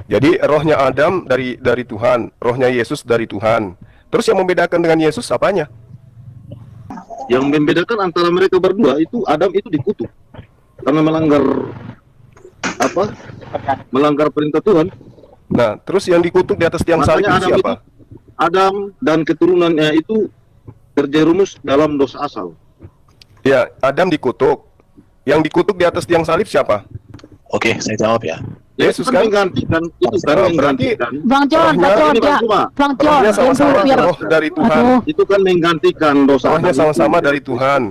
Jadi rohnya Adam dari Tuhan, rohnya Yesus dari Tuhan. Terus yang membedakan dengan Yesus apanya? Yang membedakan antara mereka berdua itu Adam itu dikutuk karena melanggar apa? Melanggar perintah Tuhan. Nah, terus yang dikutuk di atas tiang salib Makanya itu siapa? Adam dan keturunannya itu terjerumus dalam dosa asal. Ya, Adam dikutuk. Yang dikutuk di atas tiang salib siapa? Oke, saya jawab ya. Yesus kan kan? menggantikan itu kan Oh, menggantikan. Bang John, rohnya Bang John, ini, Bang ya. Cuma. Bang John, Rohnya sama-sama biar. roh dari Tuhan. Aduh. Itu kan menggantikan dosa Rohnya asal sama-sama itu. dari Tuhan.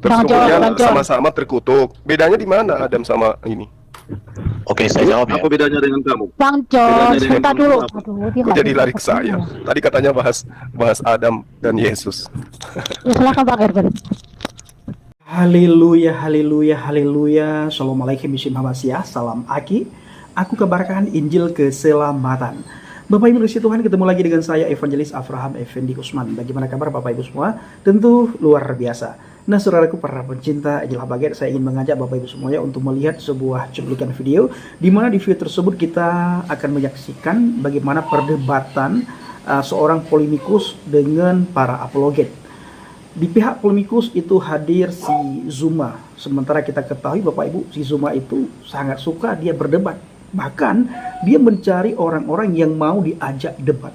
Terus Bang John, kemudian Bang John. sama-sama terkutuk. Bedanya di mana Adam sama ini? Oke, saya jawab ya. Apa bedanya dengan kamu? Bang John, sebentar dulu. Aduh, dia Kok nggak jadi bisa lari ke saya? ketemu. Tadi katanya bahas Adam dan Yesus. Ya, silakan Bang Erben. Haleluya, haleluya, haleluya. Assalamualaikum warahmatullahi wabarakatuh. Salam Aki. Aku kabarkan Injil keselamatan. Bapak Ibu kasih Tuhan, ketemu lagi dengan saya Evangelis Abraham Effendi Usman. Bagaimana kabar Bapak Ibu semua? Tentu luar biasa. Nah, saudaraku para pencinta Injil Habagat, saya ingin mengajak Bapak Ibu semuanya untuk melihat sebuah cuplikan video, di mana di video tersebut kita akan menyaksikan bagaimana perdebatan seorang polemikus dengan para apologet. Di pihak polemikus itu hadir si Zuma. Sementara kita ketahui Bapak Ibu, si Zuma itu sangat suka dia berdebat. Bahkan dia mencari orang-orang yang mau diajak debat.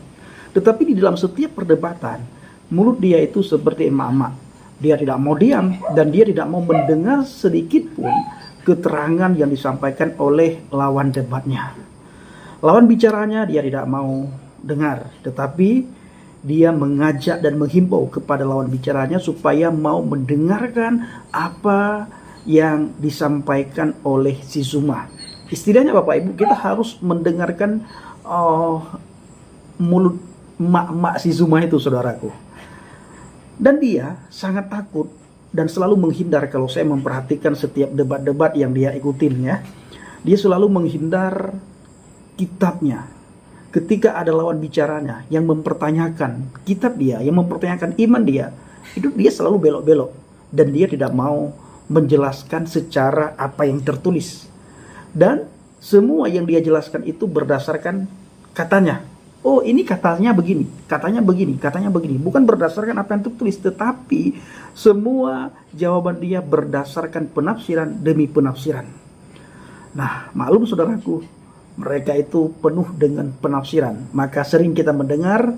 Tetapi di dalam setiap perdebatan, mulut dia itu seperti emak-emak. Dia tidak mau diam dan dia tidak mau mendengar sedikit pun keterangan yang disampaikan oleh lawan debatnya. Lawan bicaranya dia tidak mau dengar, tetapi dia mengajak dan menghimbau kepada lawan bicaranya supaya mau mendengarkan apa yang disampaikan oleh si Zuma. Istilahnya Bapak Ibu, kita harus mendengarkan mulut mak-mak si Zuma itu, saudaraku. Dan dia sangat takut dan selalu menghindar. Kalau saya memperhatikan setiap debat-debat yang dia ikutin ya, dia selalu menghindar kitabnya. Ketika ada lawan bicaranya yang mempertanyakan kitab dia, yang mempertanyakan iman dia, itu dia selalu belok-belok. Dan dia tidak mau menjelaskan secara apa yang tertulis. Dan semua yang dia jelaskan itu berdasarkan katanya. Oh, ini katanya begini, katanya begini, katanya begini. Bukan berdasarkan apa yang tertulis, tetapi semua jawaban dia berdasarkan penafsiran demi penafsiran. Nah, maklum saudaraku, mereka itu penuh dengan penafsiran. Maka sering kita mendengar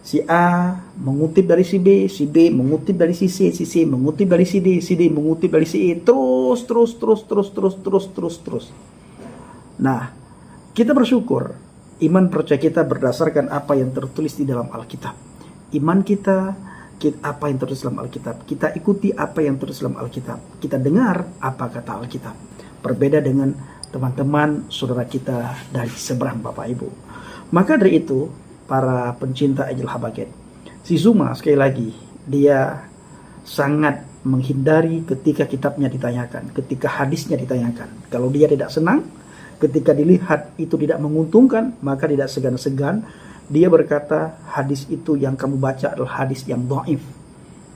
si A mengutip dari si B mengutip dari si C mengutip dari si D mengutip dari si E, terus. Nah, kita bersyukur iman percaya kita berdasarkan apa yang tertulis di dalam Alkitab. Iman kita apa yang tertulis dalam Alkitab. Kita ikuti apa yang tertulis dalam Alkitab. Kita dengar apa kata Alkitab. Berbeda dengan teman-teman saudara kita dari seberang Bapak Ibu. Maka dari itu, para pencinta Injil Habagat, si Zuma sekali lagi, dia sangat menghindari ketika kitabnya ditanyakan, ketika hadisnya ditanyakan. Kalau dia tidak senang, ketika dilihat itu tidak menguntungkan, maka tidak segan-segan dia berkata, hadis itu yang kamu baca adalah hadis yang dhaif.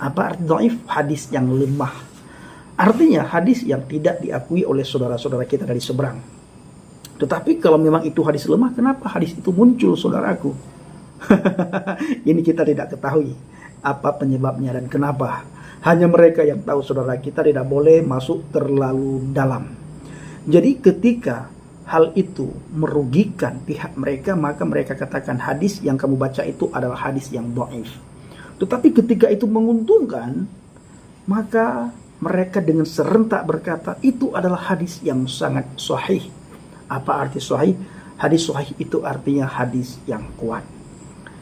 Apa arti dhaif? Hadis yang lemah. Artinya hadis yang tidak diakui oleh saudara-saudara kita dari seberang. Tetapi kalau memang itu hadis lemah, kenapa hadis itu muncul, saudaraku? Ini kita tidak ketahui apa penyebabnya dan kenapa. Hanya mereka yang tahu, saudara. Kita tidak boleh masuk terlalu dalam. Jadi ketika hal itu merugikan pihak mereka, maka mereka katakan hadis yang kamu baca itu adalah hadis yang dhaif. Tetapi ketika itu menguntungkan, maka mereka dengan serentak berkata itu adalah hadis yang sangat sahih. Apa arti sahih? Hadis sahih itu artinya hadis yang kuat.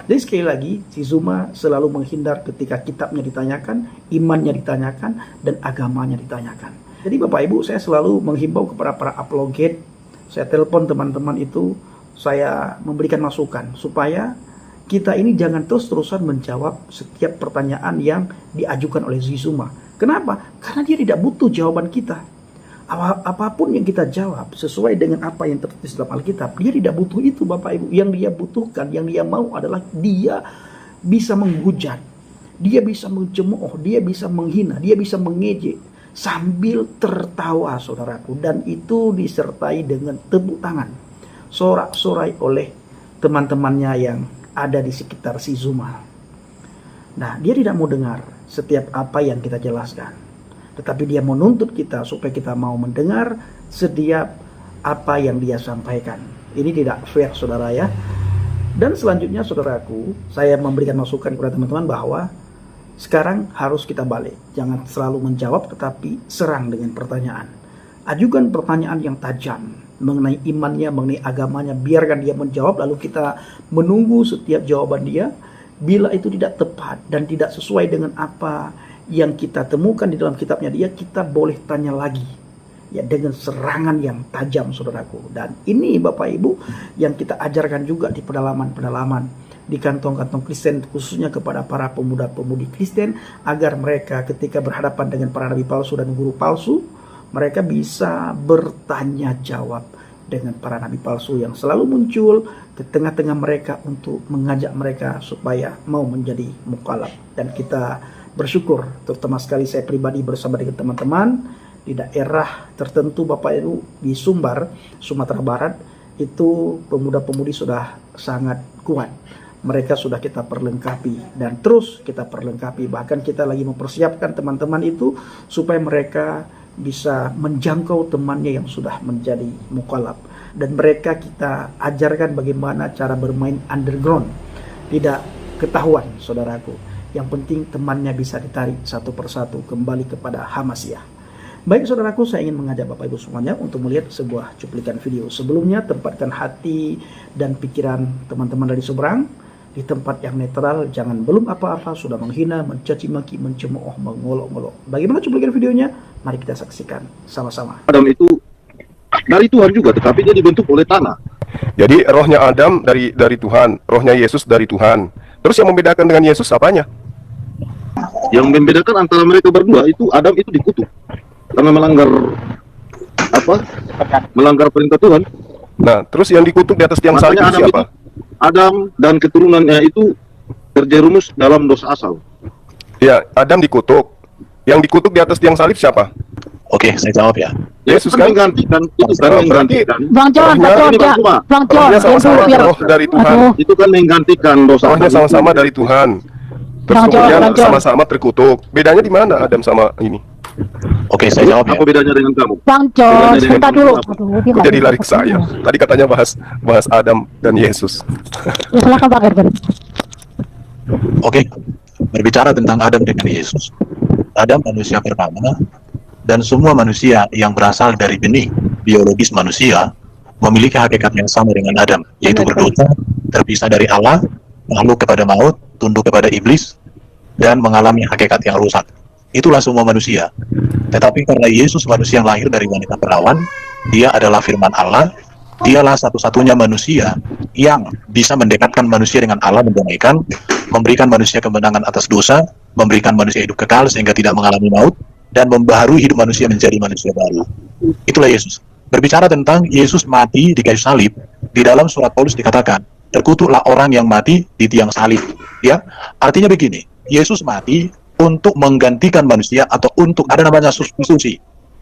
Jadi sekali lagi, si Zuma selalu menghindar ketika kitabnya ditanyakan, imannya ditanyakan, dan agamanya ditanyakan. Jadi Bapak Ibu, saya selalu menghimbau kepada para apologet. Saya telepon teman-teman itu, saya memberikan masukan supaya kita ini jangan terus-terusan menjawab setiap pertanyaan yang diajukan oleh Zuma. Kenapa? Karena dia tidak butuh jawaban kita. Apapun yang kita jawab sesuai dengan apa yang tertulis dalam Alkitab, dia tidak butuh itu Bapak Ibu. Yang dia butuhkan, yang dia mau adalah dia bisa menghujat, dia bisa mencemooh, dia bisa menghina, dia bisa mengejek sambil tertawa, saudaraku, dan itu disertai dengan tepuk tangan. disorak-sorai oleh teman-temannya yang ada di sekitar si Zuma. Nah, dia tidak mau dengar setiap apa yang kita jelaskan, tetapi dia menuntut kita supaya kita mau mendengar setiap apa yang dia sampaikan. Ini tidak fair, saudara ya. Dan selanjutnya, saudaraku, saya memberikan masukan kepada teman-teman bahwa sekarang harus kita balik. Jangan selalu menjawab, tetapi serang dengan pertanyaan. Ajukan pertanyaan yang tajam mengenai imannya, mengenai agamanya. Biarkan dia menjawab, lalu kita menunggu setiap jawaban dia. Bila itu tidak tepat dan tidak sesuai dengan apa yang kita temukan di dalam kitabnya dia, kita boleh tanya lagi. Ya, dengan serangan yang tajam, saudaraku. Dan ini Bapak Ibu yang kita ajarkan juga di pedalaman-pedalaman, di kantong-kantong Kristen, khususnya kepada para pemuda-pemudi Kristen, agar mereka ketika berhadapan dengan para nabi palsu dan guru palsu, mereka bisa bertanya jawab dengan para nabi palsu yang selalu muncul ke tengah-tengah mereka untuk mengajak mereka supaya mau menjadi mukhalaf. Dan kita bersyukur, terutama sekali saya pribadi bersama dengan teman-teman di daerah tertentu, Bapak Ibu, di Sumbar, Sumatera Barat, itu pemuda-pemudi sudah sangat kuat. Mereka sudah kita perlengkapi dan terus kita perlengkapi. Bahkan kita lagi mempersiapkan teman-teman itu supaya mereka bisa menjangkau temannya yang sudah menjadi mukhalaf. Dan mereka kita ajarkan bagaimana cara bermain underground. Tidak ketahuan, saudaraku. Yang penting temannya bisa ditarik satu persatu kembali kepada Hamasiyah. Baik, saudaraku, saya ingin mengajak Bapak Ibu semuanya untuk melihat sebuah cuplikan video. Sebelumnya, tempatkan hati dan pikiran teman-teman dari seberang di tempat yang netral. Jangan belum apa-apa sudah menghina, mencaci maki, mencemooh, mengolok-olok. Bagaimana cuplikan videonya? Mari kita saksikan sama-sama. Adam itu dari Tuhan juga, tetapi dia dibentuk oleh tanah. Jadi rohnya Adam dari Tuhan, rohnya Yesus dari Tuhan. Terus yang membedakan dengan Yesus apanya? Yang membedakan antara mereka berdua itu Adam itu dikutuk karena melanggar melanggar perintah Tuhan. Nah, terus yang dikutuk di atas tiang salib itu siapa? Adam dan keturunannya itu terjerumus dalam dosa asal. Ya, Adam dikutuk. Yang dikutuk di atas tiang salib siapa? Oke, saya jawab ya. Yesus kan kan? menggantikan itu kan menggantikan. Bang John, Rohnya sama-sama roh dari Tuhan. Itu kan menggantikan dosa. Rohnya sama-sama dari Tuhan. Terus kemudian sama-sama terkutuk. Bedanya di mana Adam sama ini? Oke, saya jawab ya. Apa bedanya dengan kamu? Bang John, sebentar dulu. Aduh, dia Kok jadi lari ke saya? Tadi katanya bahas Adam dan Yesus. Ya, silakan Pak Gerben. Oke, berbicara tentang Adam dengan Yesus. Adam manusia pertama, dan semua manusia yang berasal dari benih biologis manusia memiliki hakikat yang sama dengan Adam, yaitu berdosa, terpisah dari Allah, makhluk kepada maut, tunduk kepada iblis, dan mengalami hakikat yang rusak. Itulah semua manusia. Tetapi karena Yesus manusia yang lahir dari wanita perawan, dia adalah firman Allah, dialah satu-satunya manusia yang bisa mendekatkan manusia dengan Allah, mendamaikan, memberikan manusia kemenangan atas dosa, memberikan manusia hidup kekal sehingga tidak mengalami maut, dan membaharui hidup manusia menjadi manusia baru. Itulah Yesus. Berbicara tentang Yesus mati di kayu salib, di dalam surat Paulus dikatakan, terkutuklah orang yang mati di tiang salib. Ya, artinya begini, Yesus mati untuk menggantikan manusia atau untuk ada namanya substitusi.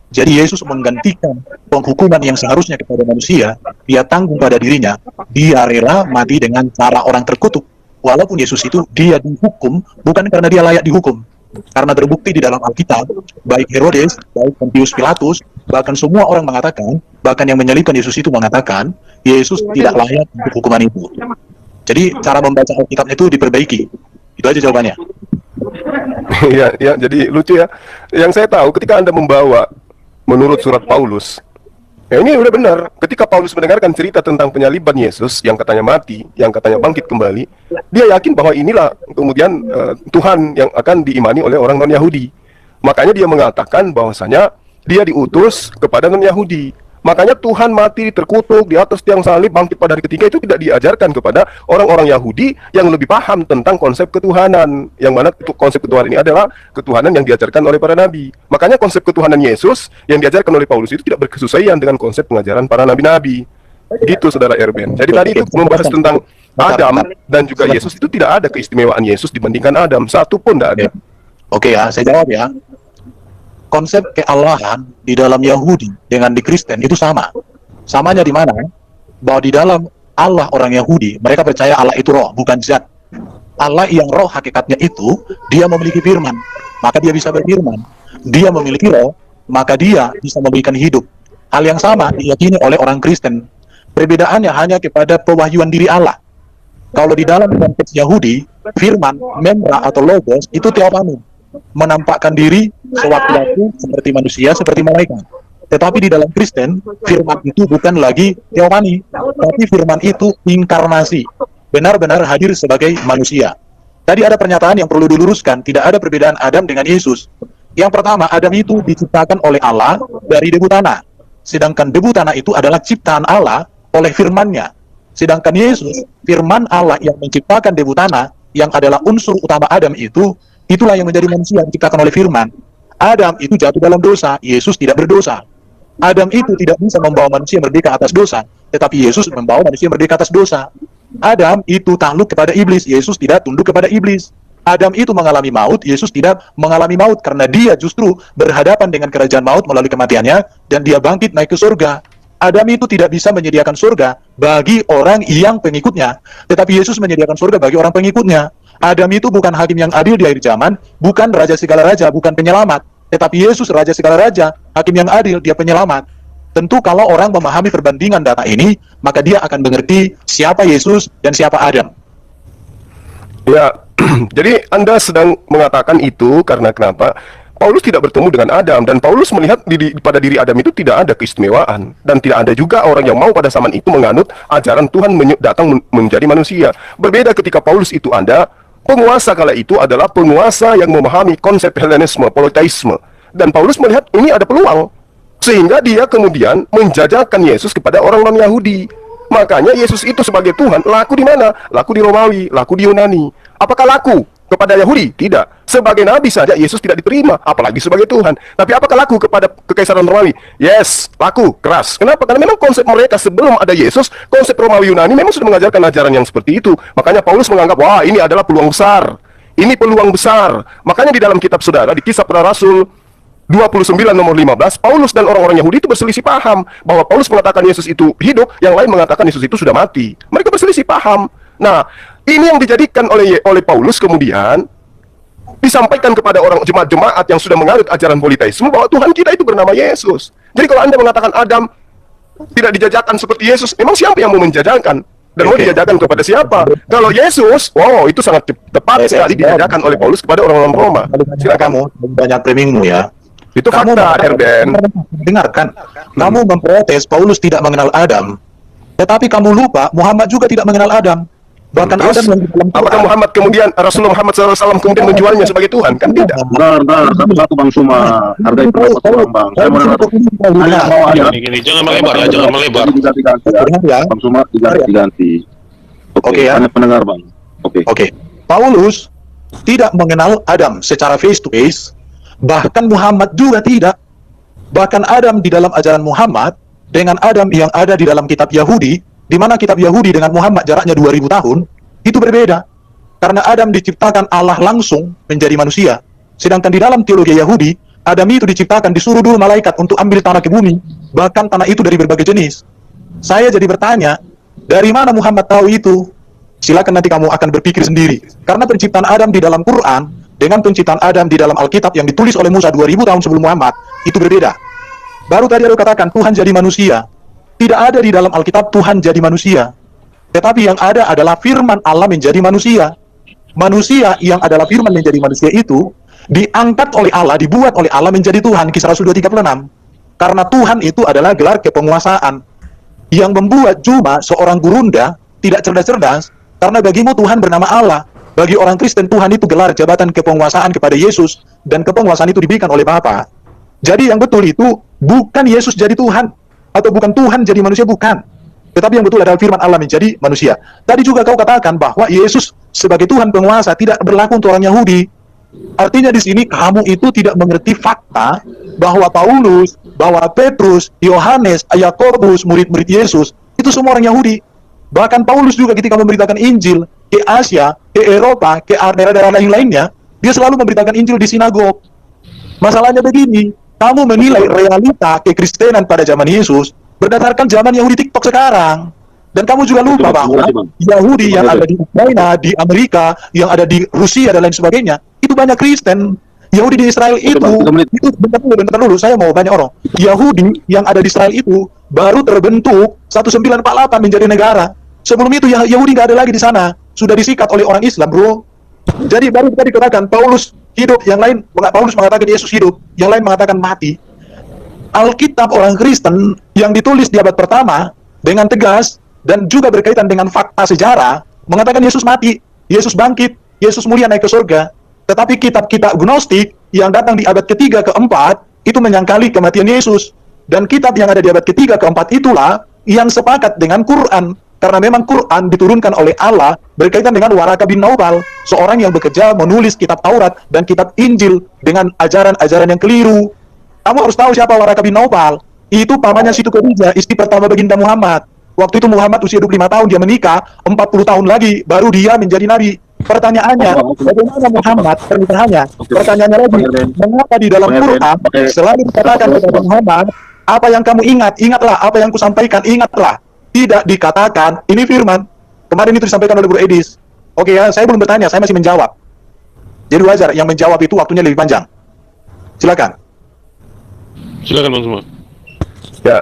Jadi Yesus menggantikan penghukuman yang seharusnya kepada manusia, dia tanggung pada dirinya, dia rela mati dengan cara orang terkutuk. Walaupun Yesus itu dia dihukum bukan karena dia layak dihukum. Karena terbukti di dalam Alkitab, baik Herodes, baik Pontius Pilatus, bahkan semua orang mengatakan, bahkan yang menyalibkan Yesus itu mengatakan, Yesus tidak layak untuk hukuman itu. Jadi cara membaca Alkitab itu diperbaiki. Itu aja jawabannya. Ya, jadi lucu ya. Yang saya tahu ketika Anda membawa menurut surat Paulus, ya ini udah benar. Ketika Paulus mendengarkan cerita tentang penyaliban Yesus yang katanya mati, yang katanya bangkit kembali, dia yakin bahwa inilah kemudian Tuhan yang akan diimani oleh orang non-Yahudi. Makanya dia mengatakan bahwasanya dia diutus kepada non-Yahudi. Makanya Tuhan mati terkutuk di atas tiang salib, bangkit pada hari ketiga, itu tidak diajarkan kepada orang-orang Yahudi yang lebih paham tentang konsep ketuhanan, yang mana konsep ketuhanan ini adalah ketuhanan yang diajarkan oleh para nabi. Makanya konsep ketuhanan Yesus yang diajarkan oleh Paulus itu tidak berkesesuaian dengan konsep pengajaran para nabi-nabi. Gitu, saudara Erben. Jadi tadi itu membahas tentang Adam dan juga Yesus, itu tidak ada keistimewaan Yesus dibandingkan Adam, satu pun tidak ada. Oke ya, saya jawab ya. Konsep kealahan di dalam Yahudi dengan di Kristen itu sama. Samanya di mana? bahwa di dalam Allah orang Yahudi, mereka percaya Allah itu roh, bukan zat. Allah yang roh hakikatnya itu, dia memiliki firman, maka dia bisa berfirman. Dia memiliki roh, maka dia bisa memberikan hidup. Hal yang sama diyakini oleh orang Kristen. Perbedaannya hanya kepada pewahyuan diri Allah. Kalau di dalam konteks Yahudi, firman, memra atau logos itu teofani, menampakkan diri sewaktu-waktu seperti manusia, seperti malaikat. Tetapi di dalam Kristen, firman itu bukan lagi teofani, tapi firman itu inkarnasi, benar-benar hadir sebagai manusia. Tadi ada pernyataan yang perlu diluruskan, tidak ada perbedaan Adam dengan Yesus. Yang pertama, Adam itu diciptakan oleh Allah dari debu tanah, sedangkan debu tanah itu adalah ciptaan Allah oleh firman-Nya. Sedangkan Yesus, firman Allah yang menciptakan debu tanah, yang adalah unsur utama Adam itu, itulah yang menjadi manusia yang diciptakan oleh firman. Adam itu jatuh dalam dosa, Yesus tidak berdosa. Adam itu tidak bisa membawa manusia merdeka atas dosa, tetapi Yesus membawa manusia merdeka atas dosa. Adam itu takluk kepada iblis, Yesus tidak tunduk kepada iblis. Adam itu mengalami maut, Yesus tidak mengalami maut, karena dia justru berhadapan dengan kerajaan maut melalui kematiannya, dan dia bangkit naik ke surga. Adam itu tidak bisa menyediakan surga bagi orang yang pengikutnya, tetapi Yesus menyediakan surga bagi orang pengikutnya. Adam itu bukan hakim yang adil di akhir zaman, bukan raja segala raja, bukan penyelamat, tetapi Yesus raja segala raja, hakim yang adil, dia penyelamat. Tentu kalau orang memahami perbandingan data ini, maka dia akan mengerti siapa Yesus dan siapa Adam. Ya, jadi Anda sedang mengatakan itu karena kenapa? Paulus tidak bertemu dengan Adam, dan Paulus melihat pada diri Adam itu tidak ada keistimewaan, dan tidak ada juga orang yang mau pada zaman itu menganut ajaran Tuhan datang menjadi manusia. Berbeda ketika Paulus itu ada, penguasa kala itu adalah penguasa yang memahami konsep Helenisme, politeisme, dan Paulus melihat ini ada peluang, sehingga dia kemudian menjajakan Yesus kepada orang non-Yahudi. Makanya Yesus itu sebagai Tuhan laku di mana? Laku di Romawi, laku di Yunani. Apakah laku kepada Yahudi? Tidak. Sebagai nabi saja Yesus tidak diterima, apalagi sebagai Tuhan. Tapi apakah laku kepada kekaisaran Romawi? Yes, laku, keras. Kenapa? Karena memang konsep mereka sebelum ada Yesus, konsep Romawi Yunani memang sudah mengajarkan ajaran yang seperti itu. Makanya Paulus menganggap, wah, ini adalah peluang besar. Ini peluang besar. Makanya di dalam kitab saudara, di Kisah Para Rasul 29 nomor 15, Paulus dan orang-orang Yahudi itu berselisih paham bahwa Paulus mengatakan Yesus itu hidup, yang lain mengatakan Yesus itu sudah mati. Mereka berselisih paham. Nah, ini yang dijadikan oleh Paulus kemudian disampaikan kepada orang jemaat-jemaat yang sudah menganut ajaran politeisme bahwa Tuhan kita itu bernama Yesus. Jadi kalau Anda mengatakan Adam tidak dijajakan seperti Yesus, memang siapa yang mau menjajakan? Dan mau dijajakan kepada siapa? Kalau Yesus, wow, itu sangat tepat sekali dijajakan oleh Paulus kepada orang-orang Roma. Silakan kamu banyak framingmu ya. Itu fakta, RBN. Dengarkan, kamu memprotes Paulus tidak mengenal Adam, tetapi kamu lupa Muhammad juga tidak mengenal Adam. Bahkan Terus, Adam yang di dalam apakah Muhammad kemudian, Rasulullah Muhammad SAW kemudian menjualnya sebagai Tuhan? Kan tidak. Bentar, satu-satu Bang Suma. Hargai pendapat orang, Bang. Saya mau hanya mau ada. Gini, jangan melebar ya, jangan melebar. Diganti ya. Bang Suma diganti. Oke, ya. hanya pendengar, Bang. Oke. Paulus tidak mengenal Adam secara face to face, bahkan Muhammad juga tidak. Bahkan Adam di dalam ajaran Muhammad dengan Adam yang ada di dalam kitab Yahudi, di mana kitab Yahudi dengan Muhammad jaraknya 2000 tahun, itu berbeda. Karena Adam diciptakan Allah langsung menjadi manusia. Sedangkan di dalam teologi Yahudi, Adam itu diciptakan disuruh dulu malaikat untuk ambil tanah ke bumi, bahkan tanah itu dari berbagai jenis. Saya jadi bertanya, dari mana Muhammad tahu itu? Silakan nanti kamu akan berpikir sendiri. Karena penciptaan Adam di dalam Quran dengan penciptaan Adam di dalam Alkitab yang ditulis oleh Musa 2000 tahun sebelum Muhammad, itu berbeda. Baru tadi aku katakan Tuhan jadi manusia. Tidak ada di dalam Alkitab Tuhan jadi manusia. Tetapi yang ada adalah firman Allah menjadi manusia. Manusia yang adalah firman menjadi manusia itu diangkat oleh Allah, dibuat oleh Allah menjadi Tuhan. Kisah Rasul 2:36. Karena Tuhan itu adalah gelar kepenguasaan. Yang membuat cuma seorang gurunda tidak cerdas-cerdas, karena bagimu Tuhan bernama Allah. Bagi orang Kristen Tuhan itu gelar jabatan kepenguasaan kepada Yesus, dan kepenguasaan itu diberikan oleh Bapa. Jadi yang betul itu bukan Yesus jadi Tuhan, atau bukan Tuhan jadi manusia, bukan. Tetapi yang betul adalah firman Allah menjadi manusia. Tadi juga kau katakan bahwa Yesus sebagai Tuhan penguasa tidak berlaku untuk orang Yahudi. Artinya di sini kamu itu tidak mengerti fakta bahwa Paulus, bahwa Petrus, Yohanes, Yakobus, murid-murid Yesus, itu semua orang Yahudi. Bahkan Paulus juga ketika memberitakan Injil ke Asia, ke Eropa, ke daerah-daerah lain-lainnya, dia selalu memberitakan Injil di sinagog. Masalahnya begini, kamu menilai realita kekristenan pada zaman Yesus berdasarkan zaman Yahudi TikTok sekarang. Dan kamu juga lupa bahwa Yahudi yang ada di Ukraina, di Amerika, yang ada di Rusia dan lain sebagainya, itu banyak Kristen. Yahudi di Israel itu bentar dulu, saya mau banyak orang. Yahudi yang ada di Israel itu baru terbentuk 1948 menjadi negara. Sebelum itu Yahudi nggak ada lagi di sana, sudah disikat oleh orang Islam, bro. Jadi baru kita dikatakan Paulus hidup, yang lain Paulus mengatakan Yesus hidup, yang lain mengatakan mati. Alkitab orang Kristen yang ditulis di abad pertama dengan tegas dan juga berkaitan dengan fakta sejarah mengatakan Yesus mati, Yesus bangkit, Yesus mulia naik ke surga. Tetapi kitab-kitab Gnostik yang datang di abad ketiga keempat itu menyangkali kematian Yesus. Dan kitab yang ada di abad ketiga keempat itulah yang sepakat dengan Quran, karena memang Quran diturunkan oleh Allah berkaitan dengan Waraka bin Naufal, seorang yang bekerja menulis kitab Taurat dan kitab Injil dengan ajaran-ajaran yang keliru. Kamu harus tahu siapa Waraka bin Naufal. Itu pamannya Siti Khadijah, istri pertama baginda Muhammad. Waktu itu Muhammad usia 25 tahun, dia menikah, 40 tahun lagi baru dia menjadi nabi. Pertanyaannya, bagaimana Muhammad pernikahannya? Pertanyaannya lagi, mengapa di dalam Quran selalu dikatakan kepada Muhammad, apa yang kamu ingat, ingatlah, apa yang kusampaikan, ingatlah. Tidak dikatakan, ini firman. Kemarin itu disampaikan oleh Bro Edis. Oke ya, saya belum bertanya, saya masih menjawab. Jadi wajar, yang menjawab itu waktunya lebih panjang. Silakan. Silakan Bang Suma. Ya,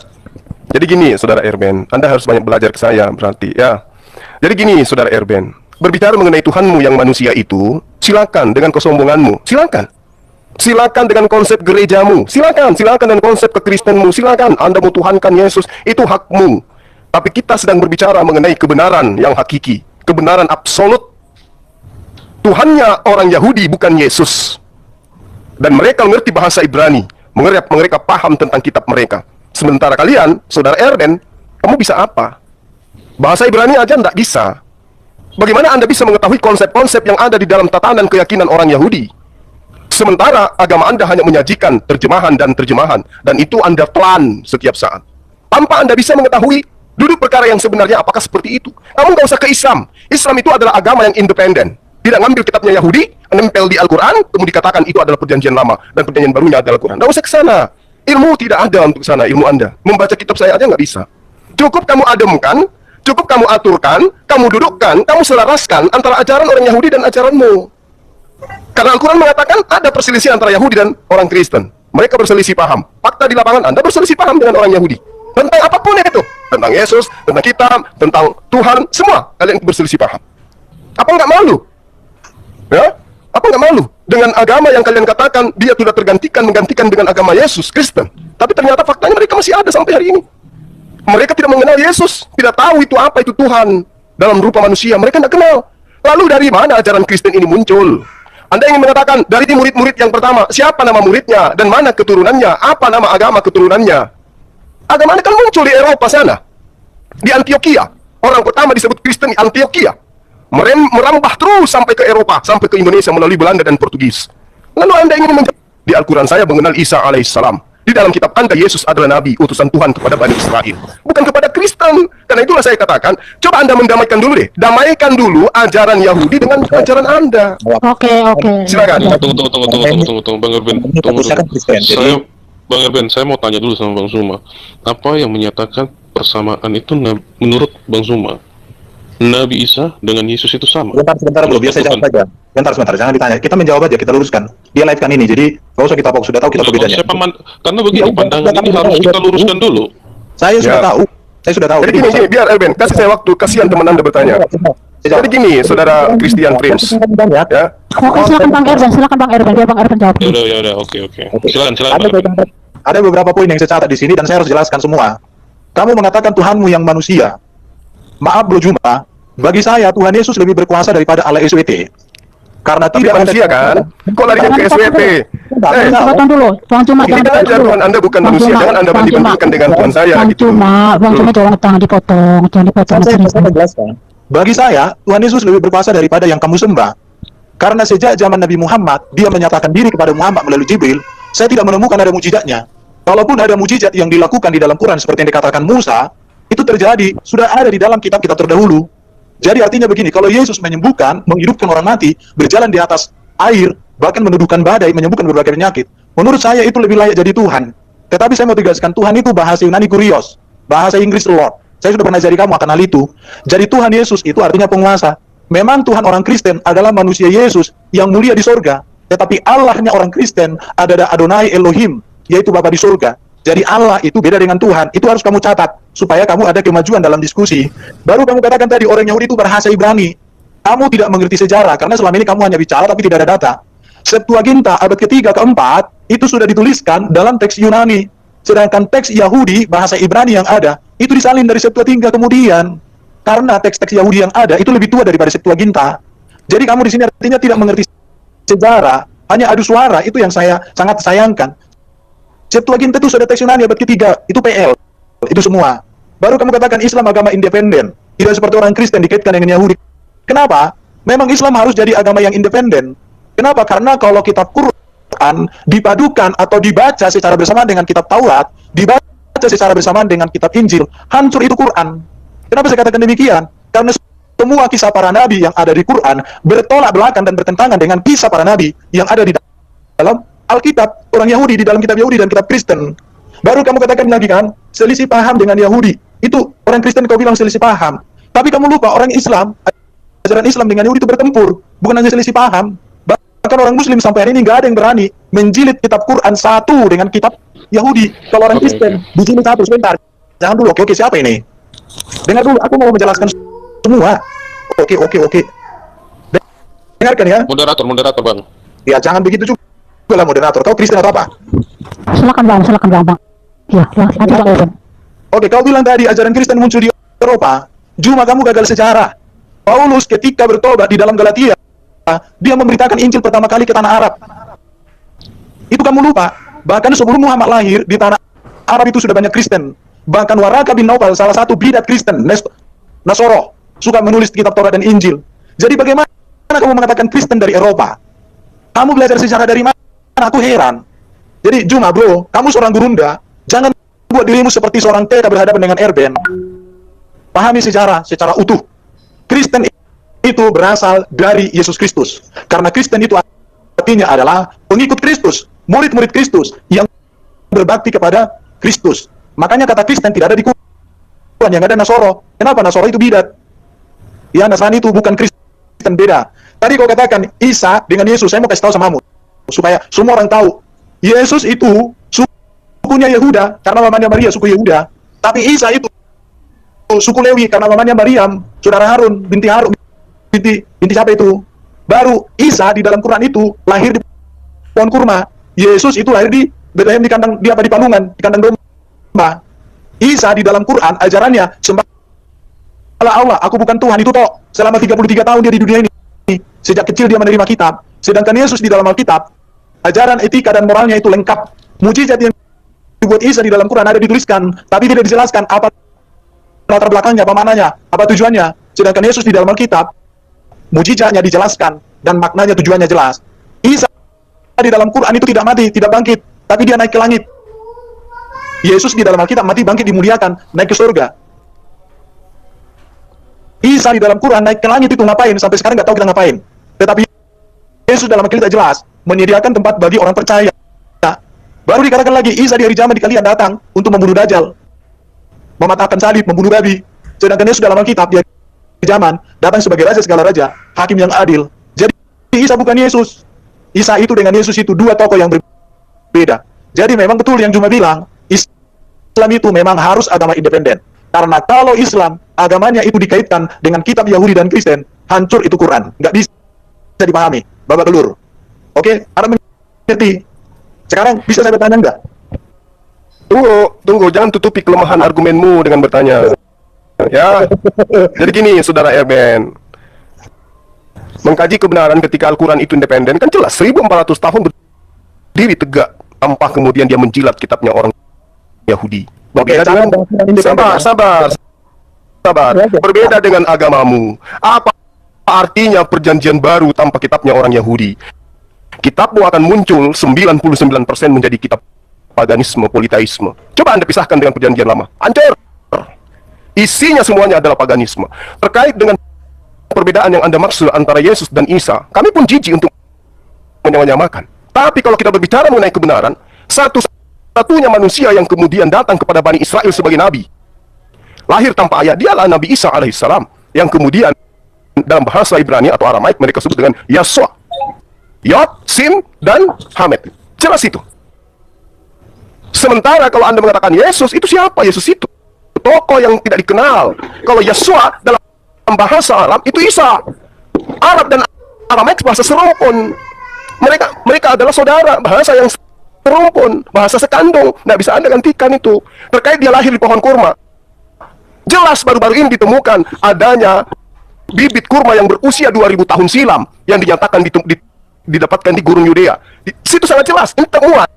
jadi gini, Saudara Erben, Anda harus banyak belajar ke saya berarti, ya. Jadi gini, Saudara Erben, berbicara mengenai Tuhanmu yang manusia itu, silakan dengan kesombonganmu, silakan. Silakan dengan konsep gerejamu, silakan dengan konsep kekristenmu, silakan. Anda mau tuhankan Yesus, itu hakmu. Tapi kita sedang berbicara mengenai kebenaran yang hakiki, kebenaran absolut. Tuhannya orang Yahudi bukan Yesus. Dan mereka mengerti bahasa Ibrani, mereka paham tentang kitab mereka. Sementara kalian, Saudara Erben, kamu bisa apa? Bahasa Ibrani aja tidak bisa. Bagaimana Anda bisa mengetahui konsep-konsep yang ada di dalam tatanan keyakinan orang Yahudi? Sementara agama Anda hanya menyajikan terjemahan dan terjemahan, dan itu Anda telan setiap saat. Tanpa Anda bisa mengetahui duduk perkara yang sebenarnya apakah seperti itu. Kamu nggak usah ke Islam. Islam itu adalah agama yang independen. Tidak ngambil kitabnya Yahudi, menempel di Al-Quran, kemudian dikatakan itu adalah perjanjian lama, dan perjanjian barunya adalah Al-Quran. Nggak usah ke sana. Ilmu tidak ada untuk sana, ilmu Anda. Membaca kitab saya aja nggak bisa. Cukup kamu ademkan, cukup kamu aturkan, kamu dudukkan, kamu selaraskan antara ajaran orang Yahudi dan ajaranmu. Karena Al-Quran mengatakan ada perselisihan antara Yahudi dan orang Kristen. Mereka berselisih paham. Fakta di lapangan, Anda berselisih paham dengan orang Yahudi. Tentang apapun itu. Tentang Yesus, tentang kitab, tentang Tuhan, semua kalian berselisih paham. Apa nggak malu? Ya? Apa nggak malu? Dengan agama yang kalian katakan, dia sudah menggantikan dengan agama Yesus, Kristen. Tapi ternyata faktanya mereka masih ada sampai hari ini. Mereka tidak mengenal Yesus, tidak tahu itu apa itu Tuhan dalam rupa manusia. Mereka tidak kenal. Lalu dari mana ajaran Kristen ini muncul? Anda ingin mengatakan dari murid-murid yang pertama, siapa nama muridnya dan mana keturunannya? Apa nama agama keturunannya? Agama ini kan muncul di Eropa sana, di Antioquia. Orang pertama disebut Kristen di Antioquia. Merambah terus sampai ke Eropa, sampai ke Indonesia melalui Belanda dan Portugis. Lalu Anda ingin menjawab, di Al-Quran saya mengenal Isa alaihissalam. Di dalam kitab Anda, Yesus adalah Nabi, utusan Tuhan kepada Bani Israel. Bukan kepada Kristen. Karena itulah saya katakan, coba Anda mendamaikan dulu deh. Damaikan dulu ajaran Yahudi dengan ajaran Anda. Oke. Silakan. Tunggu, Bang Erben. Tunggu dulu. Bang Erben, saya mau tanya dulu sama Bang Suma. Apa yang menyatakan persamaan itu menurut Bang Suma? Nabi Isa dengan Yesus itu sama? Sebentar bro, biar saya jawab saja. Sebentar, jangan ditanya. Kita menjawab aja, kita luruskan. Dia live kan ini, jadi nggak usah kita fokus, sudah tahu kita bedanya. Karena begini, pandangan ini harus kita luruskan dulu. Saya sudah tahu. Jadi gini, biar Erben, kasih saya waktu, kasihan teman Anda bertanya. Jadi gini, Saudara Christian Prince. Ya. Oke, silakan Bang Erben, biar Bang Erben jawab. Ya udah, oke. Silakan. Ada beberapa poin yang saya catat di sini dan saya harus jelaskan semua. Kamu mengatakan Tuhanmu yang manusia. Maaf Bro Juma, bagi saya Tuhan Yesus lebih berkuasa daripada Allah SWT. Karena tidak manusia kan? Kok larinya ke SWT? Potong dulu, Bang Cuma. Ini kan ajar Tuhan Anda bukan manusia, jangan Anda banding-bandingkan dengan Tuhan saya. Bang Cuma jangan dipotong. Saya jelaskan. Bagi saya, Tuhan Yesus lebih berkuasa daripada yang kamu sembah. Karena sejak zaman Nabi Muhammad, dia menyatakan diri kepada Muhammad melalui Jibril, saya tidak menemukan ada mujizatnya. Kalaupun ada mujizat yang dilakukan di dalam Quran seperti yang dikatakan Musa, itu terjadi, sudah ada di dalam kitab-kitab terdahulu. Jadi artinya begini, kalau Yesus menyembuhkan, menghidupkan orang mati, berjalan di atas air, bahkan menuduhkan badai, menyembuhkan berbagai penyakit, menurut saya itu lebih layak jadi Tuhan. Tetapi saya mau tegaskan, Tuhan itu bahasa Yunani kurios, bahasa Inggris Lord. Saya sudah pernah ajari kamu akan hal itu. Jadi Tuhan Yesus itu artinya penguasa. Memang Tuhan orang Kristen adalah manusia Yesus yang mulia di sorga. Tetapi Allahnya orang Kristen adalah Adonai Elohim, yaitu Bapa di sorga. Jadi Allah itu beda dengan Tuhan. Itu harus kamu catat, supaya kamu ada kemajuan dalam diskusi. Baru kamu katakan tadi, orang Yahudi itu berbahasa Ibrani. Kamu tidak mengerti sejarah, karena selama ini kamu hanya bicara tapi tidak ada data. Septuaginta abad ketiga keempat, itu sudah dituliskan dalam teks Yunani. Sedangkan teks Yahudi, bahasa Ibrani yang ada, itu disalin dari Septuaginta kemudian. Karena teks-teks Yahudi yang ada itu lebih tua daripada Septuaginta. Jadi kamu di sini artinya tidak mengerti sejarah, hanya adu suara. Itu yang saya sangat sayangkan. Septuaginta itu sudah teks Yunani abad ketiga, itu PL, itu semua. Baru kamu katakan Islam agama independen, tidak seperti orang Kristen dikaitkan dengan Yahudi. Kenapa? Memang Islam harus jadi agama yang independen. Kenapa? Karena kalau kitab Quran dipadukan atau dibaca secara bersamaan dengan kitab Taurat, dibaca secara bersamaan dengan kitab Injil, hancur itu Quran. Kenapa saya katakan demikian? Karena semua kisah para nabi yang ada di Quran bertolak belakang dan bertentangan dengan kisah para nabi yang ada di dalam Alkitab, orang Yahudi di dalam kitab Yahudi dan kitab Kristen. Baru kamu katakan lagi kan, selisih paham dengan Yahudi. Itu orang Kristen kau bilang selisih paham. Tapi kamu lupa orang Islam, ajaran Islam dengan Yahudi itu bertempur, bukan hanya selisih paham. Bahkan orang Muslim sampai hari ini nggak ada yang berani menjilid kitab Quran satu dengan kitab Yahudi. Kalau orang Kristen di sini satu, sebentar. Jangan dulu, oke, siapa ini? Dengar dulu, aku mau menjelaskan semua. Oke. Dengarkan ya. Moderator bang. Ya, jangan begitu juga lah moderator. Kau Kristen atau apa? Silakan bang. Ya, nanti bang Erben. Oke, kau bilang tadi ajaran Kristen muncul di Eropa. Cuma kamu gagal sejarah. Paulus ketika bertobat di dalam Galatia, dia memberitakan Injil pertama kali ke tanah Arab. Itu kamu lupa. Bahkan sebelum Muhammad lahir, di tanah Arab itu sudah banyak Kristen. Bahkan Waraka bin Naufal, salah satu bidat Kristen, Nasoro, suka menulis kitab Taurat dan Injil. Jadi bagaimana kamu mengatakan Kristen dari Eropa? Kamu belajar sejarah dari mana? Aku heran. Jadi Juma bro, kamu seorang gurunda, jangan buat dirimu seperti seorang TK berhadapan dengan Erben. Pahami sejarah secara utuh. Kristen itu berasal dari Yesus Kristus. Karena Kristen itu artinya adalah pengikut Kristus, murid-murid Kristus yang berbakti kepada Kristus. Makanya kata Kristen tidak ada di Quran, yang ada Nasoro. Kenapa? Nasoro itu bidat. Ya, Nasrani itu bukan Kristen, beda. Tadi kau katakan Isa dengan Yesus, saya mau kasih tahu samamu supaya semua orang tahu. Yesus itu sukunya Yehuda karena mamanya Maria suku Yehuda. Tapi Isa itu suku Lewi karena mamanya Maryam, saudara Harun, binti siapa itu? Baru Isa di dalam Quran itu lahir di pohon kurma. Yesus itu lahir di Bethlehem di kandang di palungan, di kandang domba. Isa di dalam Quran ajarannya sembah Allah, aku bukan Tuhan, itu toh. Selama 33 tahun dia di dunia ini. Sejak kecil dia menerima kitab. Sedangkan Yesus di dalam Alkitab, ajaran etika dan moralnya itu lengkap. Mujizat yang dibuat Isa di dalam Quran ada dituliskan, tapi tidak dijelaskan apa latar belakangnya, apa maknanya, apa tujuannya. Sedangkan Yesus di dalam Alkitab, mujizatnya dijelaskan dan maknanya, tujuannya jelas. Isa di dalam Quran itu tidak mati, tidak bangkit, tapi dia naik ke langit. Yesus di dalam Alkitab mati, bangkit, dimuliakan, naik ke surga. Isa di dalam Quran naik ke langit itu ngapain? Sampai sekarang nggak tahu kita ngapain. Tetapi Yesus dalam Alkitab jelas menyediakan tempat bagi orang percaya. Baru dikatakan lagi, Isa di hari zaman di kalian datang untuk membunuh Dajjal, mematahkan salib, membunuh babi. Sedangkan Yesus dalam Alkitab di zaman datang sebagai raja segala raja, hakim yang adil. Jadi Isa bukan Yesus. Isa itu dengan Yesus itu dua tokoh yang berbeda. Jadi memang betul yang cuma bilang Islam itu memang harus agama independen. Karena kalau Islam, agamanya itu dikaitkan dengan kitab Yahudi dan Kristen, hancur itu Quran. Nggak bisa dipahami. Babak belur. Oke? Anda mengerti? Sekarang bisa saya bertanya nggak? Tunggu, jangan tutupi kelemahan argumenmu dengan bertanya. Ya, jadi gini, Saudara Erben. Mengkaji kebenaran ketika Al-Quran itu independen, kan jelas 1400 tahun berdiri tegak tanpa kemudian dia menjilat kitabnya orang Yahudi. Berbeda dengan sabar. Berbeda dengan agamamu. Apa artinya perjanjian baru tanpa kitabnya orang Yahudi? Kitabmu akan muncul 99% menjadi kitab paganisme, politeisme. Coba Anda pisahkan dengan perjanjian lama. Hancur. Isinya semuanya adalah paganisme. Terkait dengan perbedaan yang Anda maksud antara Yesus dan Isa, kami pun jijik untuk menyamakan. Tapi kalau kita berbicara mengenai kebenaran, satu-satunya manusia yang kemudian datang kepada Bani Israel sebagai nabi, lahir tanpa ayah, dialah Nabi Isa alaihissalam, yang kemudian dalam bahasa Ibrani atau Aramaik mereka sebut dengan Yasua. Yod, Sin, dan Hamed. Jelas itu. Sementara kalau Anda mengatakan Yesus, itu siapa Yesus itu? Tokoh yang tidak dikenal. Kalau Yasua dalam bahasa Arab itu Isa. Arab dan Aramaik bahasa serumpun. Mereka adalah saudara, bahasa yang serumpun, bahasa sekandung. Nggak bisa Anda gantikan itu. Terkait dia lahir di pohon kurma, jelas baru-baru ini ditemukan adanya bibit kurma yang berusia 2000 tahun silam yang dinyatakan didapatkan di gurun Yudea. Di situ sangat jelas, ini temuan.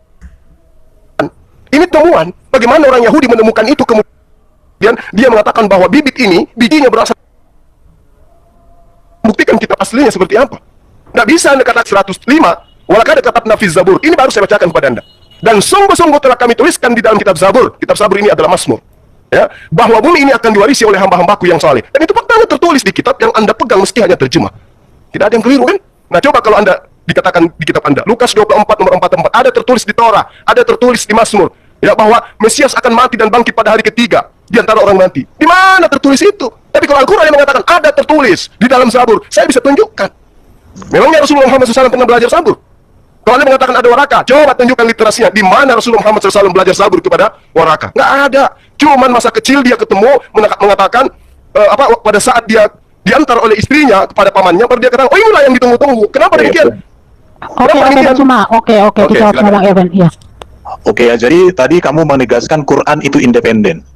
Ini temuan. Bagaimana orang Yahudi menemukan itu, kemudian dia mengatakan bahwa bibit ini, bijinya berasal. Buktikan kitab aslinya seperti apa. Nggak bisa Anda katakan 105, walakad katab nafiz Zabur. Ini baru saya bacakan kepada Anda. Dan sungguh-sungguh telah kami tuliskan di dalam kitab Zabur. Kitab Zabur ini adalah Mazmur. Ya, bahwa bumi ini akan diwarisi oleh hamba-hambaku yang saleh. Dan itu faktanya tertulis di kitab yang Anda pegang, mesti hanya terjemah. Tidak ada yang keliru kan? Nah, coba kalau Anda dikatakan di kitab Anda, Lukas 24 nomor 44, ada tertulis di Torah, ada tertulis di Mazmur, ya, bahwa Mesias akan mati dan bangkit pada hari ketiga di antara orang mati. Di mana tertulis itu? Tapi kalau Al-Quran yang mengatakan ada tertulis di dalam Zabur, saya bisa tunjukkan. Memangnya Rasulullah Muhammad SAW pernah belajar Zabur? Kalau Anda mengatakan ada waraka, coba tunjukkan literasinya. Di mana Rasulullah Muhammad SAW belajar Zabur kepada waraka? Nggak ada. Cuman masa kecil dia ketemu, mengatakan pada saat dia diantar oleh istrinya kepada pamannya, baru dia katakan, oh inilah yang ditunggu-tunggu. Kenapa demikian? Oke, dijawab sama Bang Erwin. Ya. Oke ya, jadi tadi kamu menegaskan Quran itu independen.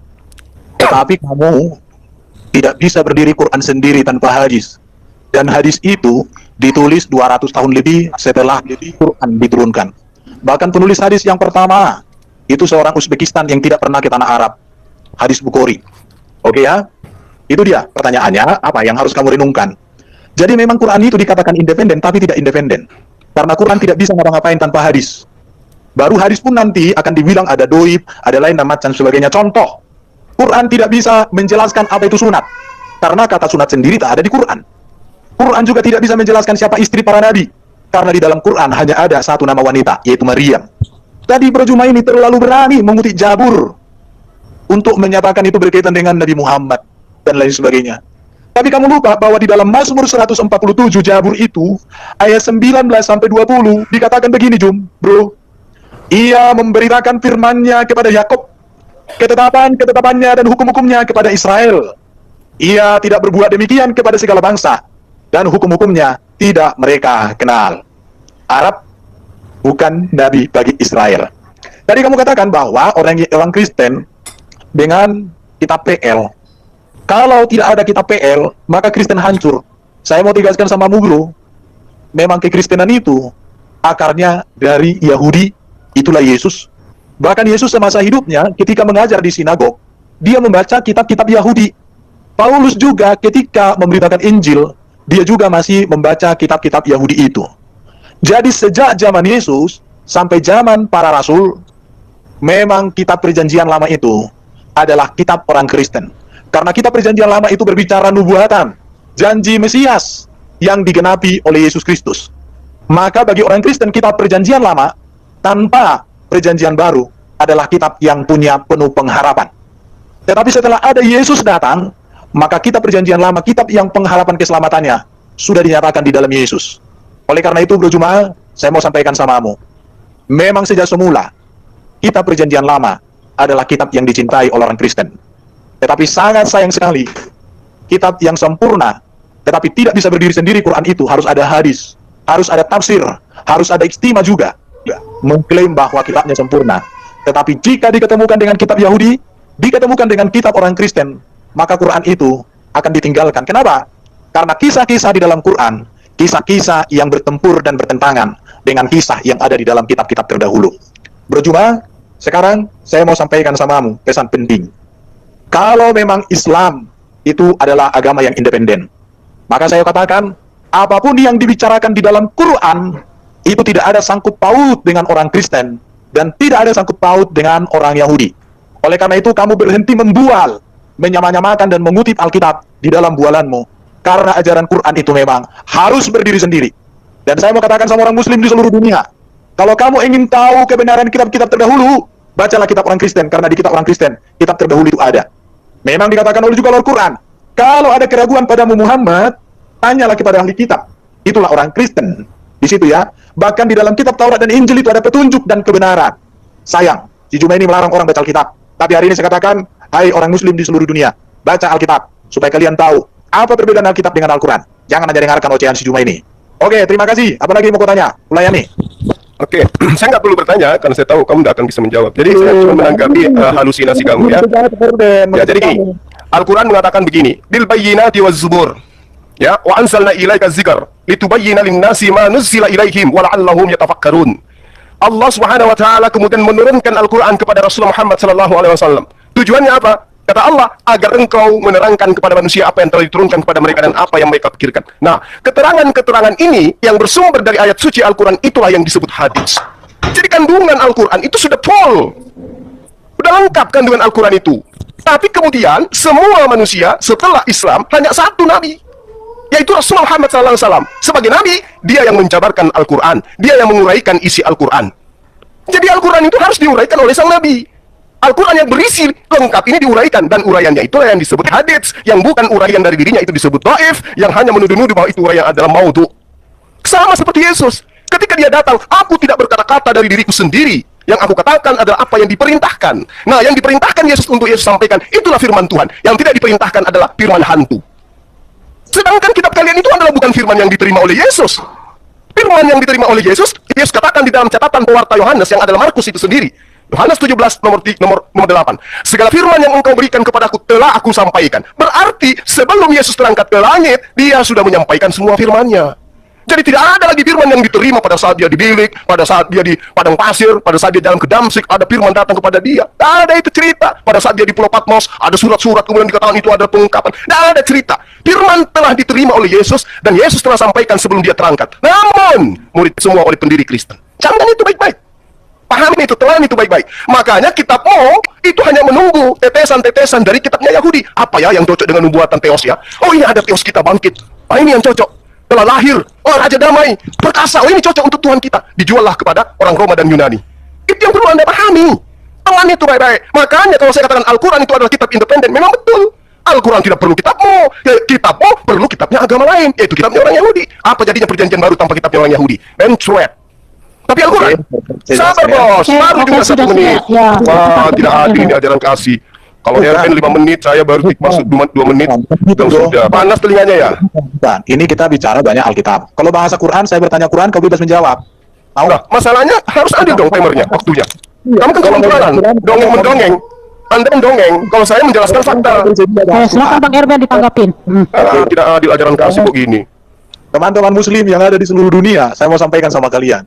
Tetapi kamu tidak bisa berdiri Quran sendiri tanpa hadis. Dan hadis itu ditulis 200 tahun lebih setelah Quran diturunkan. Bahkan penulis hadis yang pertama itu seorang Uzbekistan yang tidak pernah ke tanah Arab. Hadis Bukhari. Oke ya? Itu dia pertanyaannya, apa yang harus kamu renungkan. Jadi memang Quran itu dikatakan independen, tapi tidak independen. Karena Quran tidak bisa ngapa-ngapain tanpa hadis. Baru hadis pun nanti akan dibilang ada doib, ada lain dan macam sebagainya. Contoh, Quran tidak bisa menjelaskan apa itu sunat. Karena kata sunat sendiri tak ada di Quran. Quran juga tidak bisa menjelaskan siapa istri para nabi. Karena di dalam Quran hanya ada satu nama wanita, yaitu Maryam. Tadi Percuma ini terlalu berani mengutip Jabur untuk menyatakan itu berkaitan dengan Nabi Muhammad dan lain sebagainya. Tapi kamu lupa bahwa di dalam Mazmur 147 Jabur itu ayat 19 sampai 20 dikatakan begini, bro. Ia memberitakan firman-Nya kepada Yakub, ketetapan-ketetapannya dan hukum-hukumnya kepada Israel. Ia tidak berbuat demikian kepada segala bangsa, dan hukum-hukumnya tidak mereka kenal. Arab bukan nabi bagi Israel. Tadi kamu katakan bahwa orang Kristen dengan kitab PL, kalau tidak ada kitab PL, maka Kristen hancur. Saya mau tegaskan sama bro, memang kekristenan itu akarnya dari Yahudi, itulah Yesus. Bahkan Yesus semasa hidupnya ketika mengajar di sinagog, dia membaca kitab-kitab Yahudi. Paulus juga ketika memberitakan Injil, dia juga masih membaca kitab-kitab Yahudi itu. Jadi sejak zaman Yesus sampai zaman para rasul, memang kitab perjanjian lama itu adalah kitab orang Kristen. Karena kitab perjanjian lama itu berbicara nubuatan, janji Mesias yang digenapi oleh Yesus Kristus. Maka bagi orang Kristen, kitab perjanjian lama tanpa perjanjian baru adalah kitab yang punya penuh pengharapan. Tetapi setelah ada Yesus datang, maka kitab perjanjian lama, kitab yang pengharapan keselamatannya sudah dinyatakan di dalam Yesus. Oleh karena itu, Bro Juma, saya mau sampaikan samamu, memang sejak semula kitab perjanjian lama adalah kitab yang dicintai oleh orang Kristen. Tetapi sangat sayang sekali, kitab yang sempurna tetapi tidak bisa berdiri sendiri, Quran itu harus ada hadis, harus ada tafsir, harus ada ijtima juga, mengklaim bahwa kitabnya sempurna. Tetapi jika diketemukan dengan kitab Yahudi, diketemukan dengan kitab orang Kristen, maka Quran itu akan ditinggalkan. Kenapa? Karena kisah-kisah di dalam Quran, kisah-kisah yang bertempur dan bertentangan dengan kisah yang ada di dalam kitab-kitab terdahulu. Bro Juma, sekarang saya mau sampaikan samamu pesan penting. Kalau memang Islam itu adalah agama yang independen, maka saya katakan, apapun yang dibicarakan di dalam Quran, itu tidak ada sangkut paut dengan orang Kristen, dan tidak ada sangkut paut dengan orang Yahudi. Oleh karena itu, kamu berhenti membual, menyamanyamakan dan mengutip Alkitab di dalam bualanmu, karena ajaran Quran itu memang harus berdiri sendiri. Dan saya mau katakan sama orang Muslim di seluruh dunia, kalau kamu ingin tahu kebenaran kitab-kitab terdahulu, bacalah kitab orang Kristen, karena di kitab orang Kristen, kitab terdahulu itu ada. Memang dikatakan oleh juga Al-Quran, kalau ada keraguan padamu Muhammad, tanyalah kepada ahli kitab. Itulah orang Kristen. Di situ ya. Bahkan di dalam kitab Taurat dan Injil itu ada petunjuk dan kebenaran. Sayang, si Jumaini melarang orang baca Alkitab. Tapi hari ini saya katakan, hai orang muslim di seluruh dunia, baca Alkitab, supaya kalian tahu apa perbedaan Alkitab dengan Al-Quran. Jangan hanya dengarkan ocehan si Jumaini. Oke, terima kasih. Apa lagi mau kau tanya? Ulayani. Oke, saya nggak perlu bertanya karena saya tahu kamu tidak akan bisa menjawab. Jadi saya cuma menanggapi halusinasi kamu ya. Ya, jadi gini, Al-Quran mengatakan begini, bil bayyinati waz zubur. Ya, wa anzalna ilaika dzikr litubayyana lin-nasi ma nuzila ilaihim wa la'allahum yatafakkarun. Allah Subhanahu wa taala kemudian menurunkan Al-Quran kepada Rasulullah Muhammad sallallahu alaihi wasallam. Tujuannya apa? Kata Allah, agar engkau menerangkan kepada manusia apa yang telah diturunkan kepada mereka dan apa yang mereka pikirkan. Nah, keterangan-keterangan ini yang bersumber dari ayat suci Al-Quran itulah yang disebut hadis. Jadi kandungan Al-Quran itu sudah full. Sudah lengkap kandungan Al-Quran itu. Tapi kemudian, semua manusia setelah Islam hanya satu Nabi. Yaitu Rasulullah Muhammad SAW. Sebagai Nabi, dia yang menjabarkan Al-Quran. Dia yang menguraikan isi Al-Quran. Jadi Al-Quran itu harus diuraikan oleh sang Nabi. Al-Quran yang berisi lengkap ini diuraikan, dan uraiannya itulah yang disebut hadits, yang bukan uraian dari dirinya itu disebut dhaif, yang hanya menuduh-nuduh bahwa itu uraian adalah maudhu. Sama seperti Yesus, ketika dia datang, aku tidak berkata-kata dari diriku sendiri, yang aku katakan adalah apa yang diperintahkan. Nah, yang diperintahkan Yesus untuk Yesus sampaikan, itulah firman Tuhan. Yang tidak diperintahkan adalah firman hantu. Sedangkan kitab kalian itu adalah bukan firman yang diterima oleh Yesus. Firman yang diterima oleh Yesus, Yesus katakan di dalam catatan pewarta Yohanes yang adalah Markus itu sendiri. Yohanes 17 nomor 8. Segala firman yang engkau berikan kepadaku telah aku sampaikan. Berarti sebelum Yesus terangkat ke langit, dia sudah menyampaikan semua firman-Nya. Jadi tidak ada lagi firman yang diterima pada saat dia di bilik, pada saat dia di padang pasir, pada saat dia jalan ke Damsik, ada firman datang kepada dia. Tidak ada itu cerita. Pada saat dia di Pulau Patmos, ada surat-surat kemudian dikatakan itu ada pengungkapan. Tidak ada cerita. Firman telah diterima oleh Yesus, dan Yesus telah sampaikan sebelum dia terangkat. Namun, murid semua oleh pendiri Kristen. Camkan itu baik-baik. Pahami itu, telan itu baik-baik. Makanya kitabmu itu hanya menunggu tetesan-tetesan dari kitabnya Yahudi. Apa ya yang cocok dengan nubuatan Theos ya? Oh, ini ada Theos kita bangkit. Ini yang cocok. Telah lahir, Raja Damai, perkasa. Oh, ini cocok untuk Tuhan kita. Dijuallah kepada orang Roma dan Yunani. Itu yang perlu Anda pahami. Telan itu baik-baik. Makanya kalau saya katakan Al-Quran itu adalah kitab independen, memang betul. Al-Quran tidak perlu kitabmu. Kitabmu perlu kitabnya agama lain, yaitu kitabnya orang Yahudi. Apa jadinya perjanjian baru tanpa kitabnya orang Yahudi? Mencret. Tapi Al-Quran, sabar bos, baru juga 1 menit. Wah, tidak adil ini ajaran kasih. Kalau RN 5 menit, saya baru masuk 2 menit. Dan sudah, panas telinganya ya. Dan ini kita bicara banyak Alkitab. Kalau bahasa Quran, saya bertanya Quran, kau bebas menjawab. Mau? Nah, masalahnya harus adil dong timernya, waktunya. Kamu kan kebetulan, dongeng-mendongeng. Anda mendongeng, kalau saya menjelaskan fakta. Silakan Bang Erben ditanggapin. Tidak adil ajaran kasih begini. Teman-teman muslim yang ada di seluruh dunia, saya mau sampaikan sama kalian.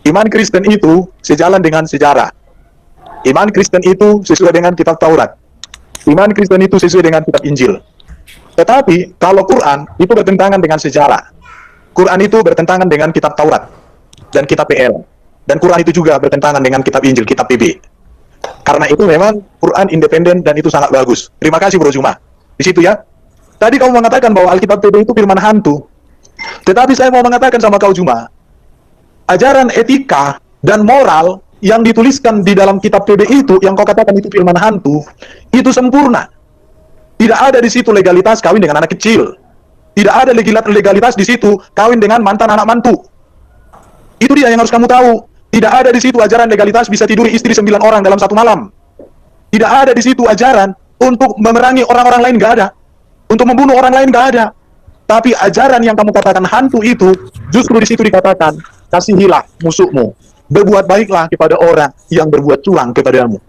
Iman Kristen itu sejalan dengan sejarah. Iman Kristen itu sesuai dengan kitab Taurat. Iman Kristen itu sesuai dengan kitab Injil. Tetapi kalau Quran itu bertentangan dengan sejarah. Quran itu bertentangan dengan kitab Taurat dan kitab PL. Dan Quran itu juga bertentangan dengan kitab Injil, kitab PB. Karena itu memang Quran independen dan itu sangat bagus. Terima kasih Bro Zuma. Di situ ya. Tadi kamu mengatakan bahwa Alkitab PB itu firman hantu. Tetapi saya mau mengatakan sama kau Zuma, ajaran etika dan moral yang dituliskan di dalam kitab PB itu, yang kau katakan itu firman hantu, itu sempurna. Tidak ada di situ legalitas kawin dengan anak kecil. Tidak ada legalitas di situ kawin dengan mantan anak mantu. Itu dia yang harus kamu tahu. Tidak ada di situ ajaran legalitas bisa tidur istri 9 orang dalam 1 malam. Tidak ada di situ ajaran untuk memerangi orang-orang lain, nggak ada. Untuk membunuh orang lain, nggak ada. Tapi ajaran yang kamu katakan hantu itu, justru di situ dikatakan, kasihilah musuhmu, berbuat baiklah kepada orang yang berbuat curang kepadamu.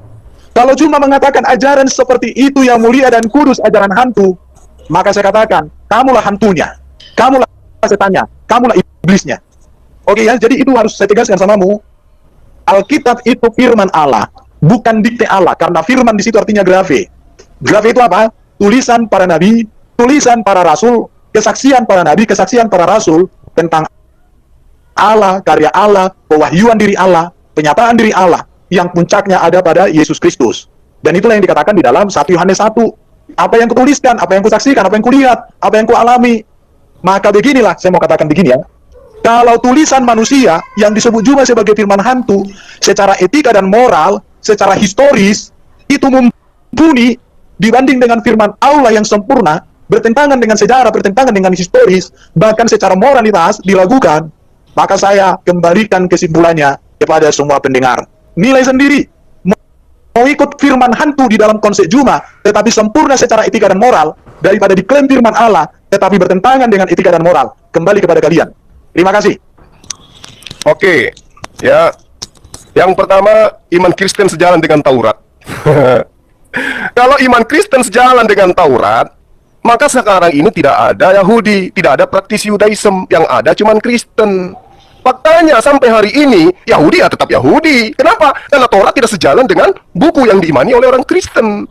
Kalau cuma mengatakan ajaran seperti itu yang mulia dan kudus, ajaran hantu, maka saya katakan, kamulah hantunya, kamulah setannya, kamulah iblisnya. Oke ya, jadi itu harus saya tegaskan samamu. Alkitab itu firman Allah, bukan dikte Allah, karena firman di situ artinya grafe. Grafe itu apa? Tulisan para nabi, tulisan para rasul, kesaksian para nabi, kesaksian para rasul tentang Allah, karya Allah, pewahyuan diri Allah, penyataan diri Allah, yang puncaknya ada pada Yesus Kristus. Dan itulah yang dikatakan di dalam 1 Yohanes 1. Apa yang kutuliskan, apa yang kusaksikan, apa yang kulihat, apa yang kualami. Maka beginilah, saya mau katakan begini ya. Kalau tulisan manusia yang disebut juga sebagai firman hantu, secara etika dan moral, secara historis, itu mumpuni, dibanding dengan firman Allah yang sempurna, bertentangan dengan sejarah, bertentangan dengan historis, bahkan secara moralitas diragukan, maka saya kembalikan kesimpulannya kepada semua pendengar. Nilai sendiri. Mau ikut firman hantu di dalam konsep Juma, tetapi sempurna secara etika dan moral, daripada diklaim firman Allah, tetapi bertentangan dengan etika dan moral. Kembali kepada kalian. Terima kasih. Oke, ya. Yang pertama, iman Kristen sejalan dengan Taurat. Kalau iman Kristen sejalan dengan Taurat, maka sekarang ini tidak ada Yahudi, tidak ada praktisi Yudaism, yang ada cuman Kristen. Faktanya sampai hari ini Yahudi ya tetap Yahudi. Kenapa? Karena Taurat tidak sejalan dengan buku yang diimani oleh orang Kristen.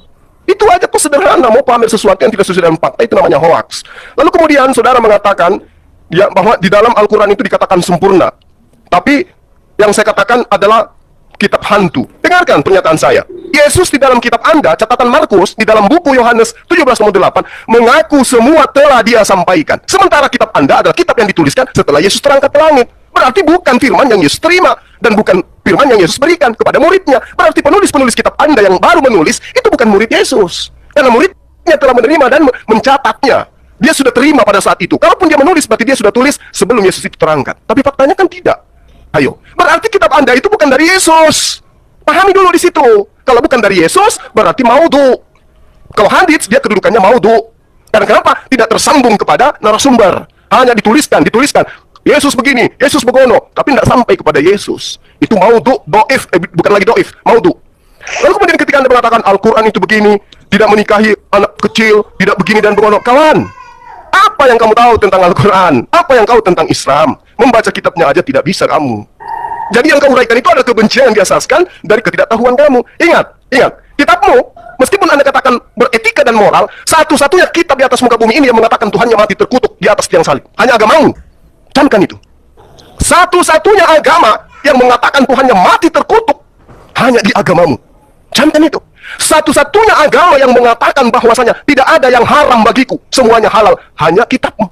Itu aja kok sederhana. Mau pamer sesuatu yang tidak sesuai dengan fakta, itu namanya hoax. Lalu kemudian saudara mengatakan ya, bahwa di dalam Al-Quran itu dikatakan sempurna. Tapi yang saya katakan adalah kitab hantu. Dengarkan pernyataan saya. Yesus di dalam kitab Anda, catatan Markus, di dalam buku Yohanes 17:8, mengaku semua telah dia sampaikan. Sementara kitab Anda adalah kitab yang dituliskan setelah Yesus terangkat ke langit. Berarti bukan firman yang Yesus terima, dan bukan firman yang Yesus berikan kepada muridnya. Berarti penulis-penulis kitab Anda yang baru menulis, itu bukan murid Yesus. Karena muridnya telah menerima dan mencatatnya. Dia sudah terima pada saat itu. Kalaupun dia menulis, berarti dia sudah tulis sebelum Yesus itu terangkat. Tapi faktanya kan tidak. Ayo, berarti kitab Anda itu bukan dari Yesus. Pahami dulu di situ. Kalau bukan dari Yesus, berarti maudhu. Kalau hadits, dia kedudukannya maudhu. Karena kenapa? Tidak tersambung kepada narasumber. Hanya dituliskan. Yesus begini, Yesus begono, tapi tidak sampai kepada Yesus. Itu maudhu, doif, bukan lagi doif, maudhu. Lalu kemudian ketika Anda mengatakan Al-Quran itu begini, tidak menikahi anak kecil, tidak begini dan begono, kawan, apa yang kamu tahu tentang Al-Quran? Apa yang kau tentang Islam? Membaca kitabnya aja tidak bisa kamu. Jadi yang kamu uraikan itu adalah kebencian yang diasaskan dari ketidaktahuan kamu. Ingat, kitabmu, meskipun Anda katakan beretika dan moral, satu-satunya kitab di atas muka bumi ini yang mengatakan Tuhannya mati terkutuk di atas tiang salib. Hanya agamamu. Camkan itu. Satu-satunya agama yang mengatakan Tuhannya mati terkutuk hanya di agamamu. Camkan itu. Satu-satunya agama yang mengatakan bahwasanya tidak ada yang haram bagiku, semuanya halal, hanya kitabmu.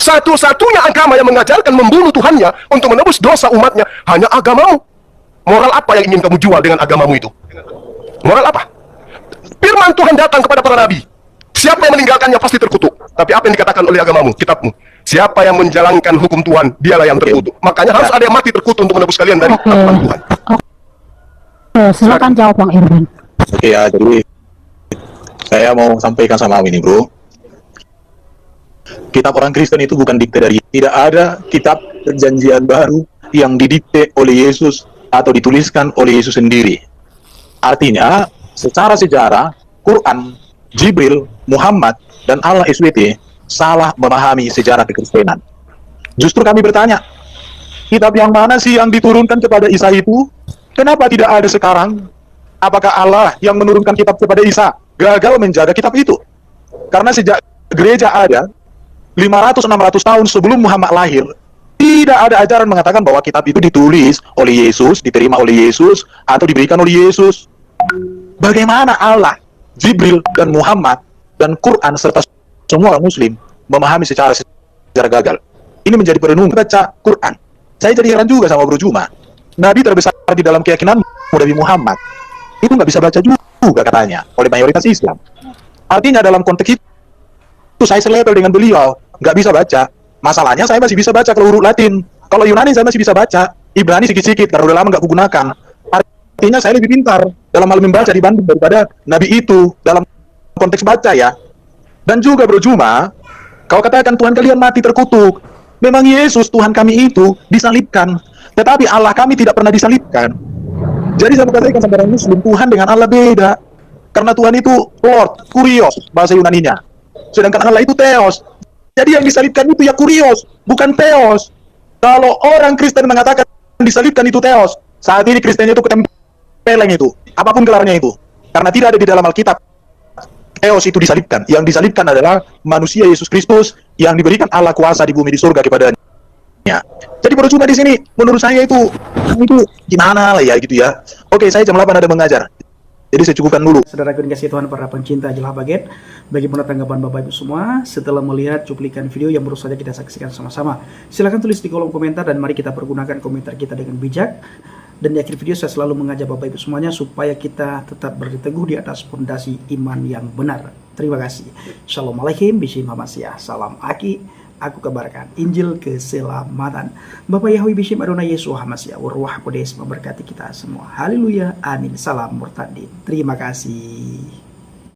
Satu-satunya agama yang mengajarkan membunuh Tuhannya untuk menebus dosa umatnya hanya agamamu. Moral apa yang ingin kamu jual dengan agamamu itu? Moral apa? Firman Tuhan datang kepada para nabi. Siapa yang meninggalkannya pasti terkutuk. Tapi apa yang dikatakan oleh agamamu, kitabmu? Siapa yang menjalankan hukum Tuhan, dialah yang terkutuk. Makanya harus ada yang mati terkutuk untuk menebus kalian dari aturan Tuhan. Silakan jawab Bang Irwan. Oke ya, jadi saya mau sampaikan sama ini, bro. Kitab orang Kristen itu bukan dikte dari, tidak ada kitab perjanjian baru yang didikte oleh Yesus atau dituliskan oleh Yesus sendiri. Artinya, secara sejarah, Quran, Jibril, Muhammad, dan Allah SWT salah memahami sejarah kekristenan. Justru kami bertanya, kitab yang mana sih yang diturunkan kepada Isa itu? Kenapa tidak ada sekarang? Apakah Allah yang menurunkan kitab kepada Isa gagal menjaga kitab itu? Karena sejak gereja ada 500-600 tahun sebelum Muhammad lahir, tidak ada ajaran mengatakan bahwa kitab itu ditulis oleh Yesus, diterima oleh Yesus, atau diberikan oleh Yesus. Bagaimana Allah, Jibril, dan Muhammad, dan Quran, serta semua orang Muslim memahami secara gagal? Ini menjadi perenungan. Baca Quran, saya jadi heran juga sama Bro Juma. Nabi terbesar di dalam keyakinan Nabi Muhammad itu nggak bisa baca juga katanya oleh mayoritas Islam. Artinya dalam konteks itu saya selevel dengan beliau, nggak bisa baca. Masalahnya saya masih bisa baca kalau huruf Latin. Kalau Yunani saya masih bisa baca. Ibrani sedikit-sedikit karena udah lama nggak kugunakan. Artinya saya lebih pintar dalam hal membaca dibanding daripada Nabi itu dalam konteks baca ya. Dan juga Bro Juma, kau katakan Tuhan kalian mati terkutuk. Memang Yesus Tuhan kami itu disalibkan, tetapi Allah kami tidak pernah disalibkan. Jadi saya katakan sama orang Muslim, Tuhan dengan Allah beda. Karena Tuhan itu Lord, Kurios, bahasa Yunaninya. Sedangkan Allah itu Theos. Jadi yang disalibkan itu ya Kurios, bukan Theos. Kalau orang Kristen mengatakan disalibkan itu Theos, saat ini Kristennya itu ketempeleng itu, apapun gelarnya itu. Karena tidak ada di dalam Alkitab Theos itu disalibkan. Yang disalibkan adalah manusia Yesus Kristus yang diberikan Allah kuasa di bumi di surga kepadanya. Jadi baru cuma di sini menurut saya itu gimana lah ya gitu ya. Oke, saya jam 8 ada mengajar. Jadi saya cukupkan dulu. Saudaraku dikasih Tuhan, para pencinta Jelah Baget, bagaimana tanggapan Bapak Ibu semua setelah melihat cuplikan video yang baru saja kita saksikan sama-sama? Silahkan tulis di kolom komentar dan mari kita pergunakan komentar kita dengan bijak. Dan di akhir video saya selalu mengajak Bapak Ibu semuanya supaya kita tetap berteguh di atas fondasi iman yang benar. Terima kasih. Shalom alaikum, Bishim Hamasyah. Salam Aki, aku kabarkan Injil keselamatan. Bapak Yahweh Bishim Adonai Yesus Hamasyah. Warwah Kodes memberkati kita semua. Haleluya. Amin. Salam murtadin. Terima kasih.